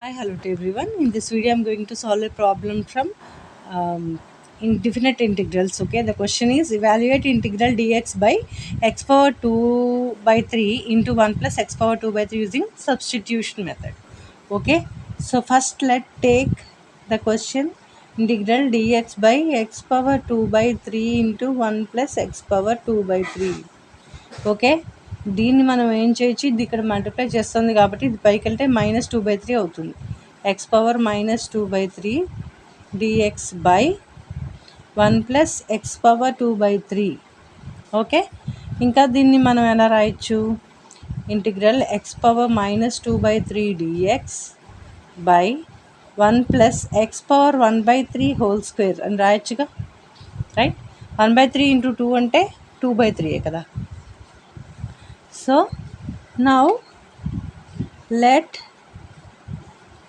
Hi, hello to everyone. In this video, I'm going to solve a problem from indefinite integrals. Okay, the question is evaluate integral dx by x power 2 by 3 into 1 plus x power 2 by 3 using substitution method. Okay, so first let's take the question integral dx by x power 2 by 3 into 1 plus x power 2 by 3. Okay, దీన్ని మనం ఏం చేయొచ్చు, ఇది ఇక్కడ multiply చేస్తుంది కాబట్టి ఇది పైకి వెళ్తే -2/3 అవుతుంది. X power -2/3 dx by 1 plus X power 2/3. Okay, ఇంకా దీన్ని మనం ఎలా రాయొచ్చు, integral X power -2/3 dx by 1 plus X power 1/3 whole square అని రాయొచ్చుగా, రైట్. 1/3 ఇంటూ 2 అంటే 2/3 కదా. So now let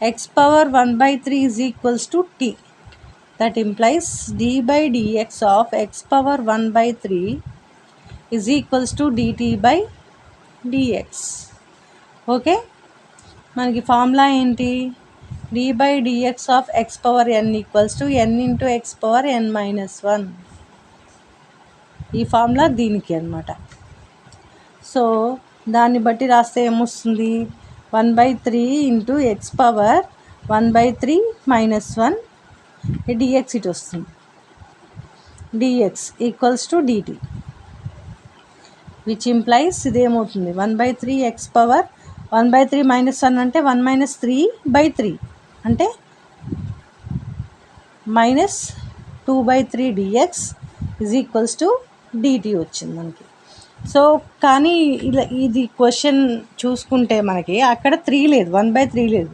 x power 1/3 is equals to t. That implies d by dx of x power 1/3 is equals to dt by dx. Okay, మనకి formula ఏంటి, d by dx of x power n equals to n into x power n-1. ఈ formula దీనికి అన్నమాట. So దాన్ని బట్టి రాస్తే ఏమొస్తుంది, 1/3 into X power 1/3 -1 dx ఇటు వస్తుంది, dx equals to dt, which implies ఇదేమవుతుంది 1/3 ఎక్స్ పవర్ 1/3 -1 అంటే 1 - 3/3 అంటే -2/3 dx is equals to dt వచ్చింది మనకి. సో కానీ ఇలా ఇది క్వశ్చన్ చూసుకుంటే మనకి అక్కడ 3 లేదు, 1/3 లేదు.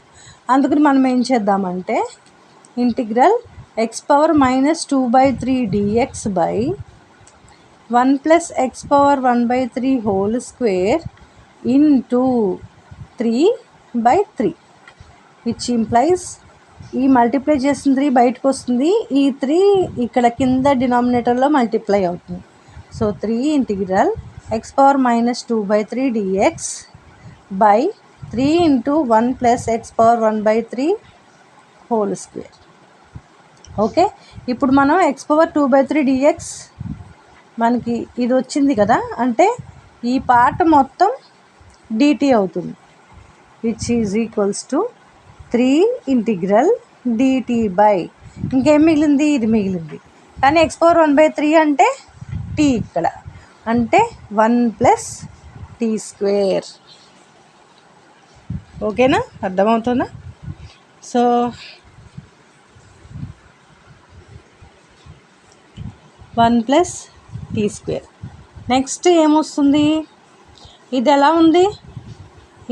అందుకని మనం ఏం చేద్దామంటే integral X power -2/3 dx by 1 plus X power 1/3 whole square into 3/3, which implies ఈ మల్టిప్లై చేసిన 3 బయటకు వస్తుంది, ఈ 3 ఇక్కడ కింద డినామినేటర్లో మల్టిప్లై అవుతుంది. So 3 integral x power -2/3 dx by 3 into 1 plus x power 1/3 whole square. Okay, ఇప్పుడు మనం x power 2/3 dx మనకి ఇది వచ్చింది కదా, అంటే ఈ పార్ట్ మొత్తం dt అవుతుంది, which is equals to 3 integral dt by ఇంకేం మిగిలింది, ఇది మిగిలింది. కానీ x power 1/3 అంటే t ఇక్కడ, అంటే 1 ప్లస్ టీ స్క్వేర్. ఓకేనా, అర్థమవుతుందా? So one plus t square. Next ఏమొస్తుంది, ఇది ఎలా ఉంది,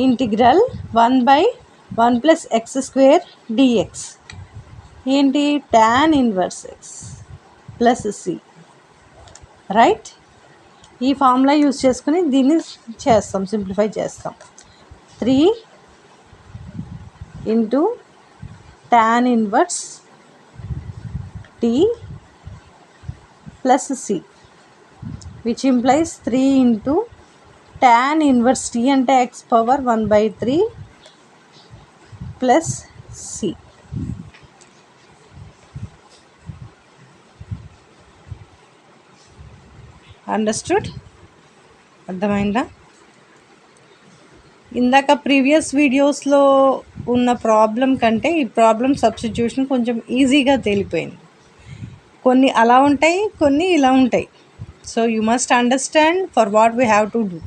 integral 1/1 plus x square dx ఏంటి, tan inverse x plus c, right. ఈ ఫార్ములా యూజ్ చేసుకుని దీన్ని చేస్తాం, సింప్లిఫై చేస్తాం. 3 into tan inverse t plus c, which implies 3 into tan inverse t అంటే x power 1/3 plus c. Understood, అర్థమైందా? ఇందాక previous వీడియోస్లో ఉన్న ప్రాబ్లం కంటే ఈ ప్రాబ్లం సబ్స్టిట్యూషన్ కొంచెం ఈజీగా తేలిపోయింది. కొన్ని అలా ఉంటాయి, కొన్ని ఇలా ఉంటాయి. So you must understand for what we have to do.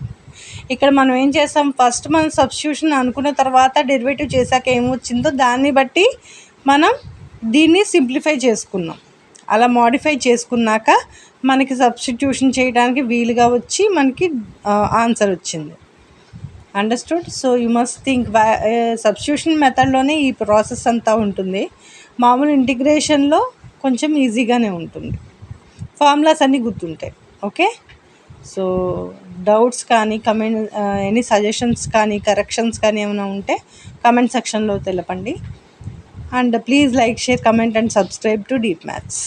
ఇక్కడ మనం ఏం చేస్తాం, ఫస్ట్ మనం సబ్స్టిట్యూషన్ అనుకున్న తర్వాత డెరివేటివ్ చేశాక ఏమొచ్చిందో దాన్ని బట్టి మనం దీన్ని సింప్లిఫై చేసుకున్నాం. అలా మోడిఫై చేసుకున్నాక మనకి సబ్స్టిట్యూషన్ చేయడానికి వీలుగా వచ్చి మనకి ఆన్సర్ వచ్చింది. Understood. So you must think substitution మెథడ్లోనే ఈ ప్రాసెస్ అంతా ఉంటుంది. మామూలు ఇంటిగ్రేషన్లో కొంచెం ఈజీగానే ఉంటుంది, ఫార్ములాస్ అన్నీ గుర్తుంటాయి. ఓకే, సో డౌట్స్ కానీ ఎనీ సజెషన్స్ కానీ కరెక్షన్స్ కానీ ఏమైనా ఉంటే కమెంట్ సెక్షన్లో తెలపండి. And please like, share, comment and subscribe to deep maths.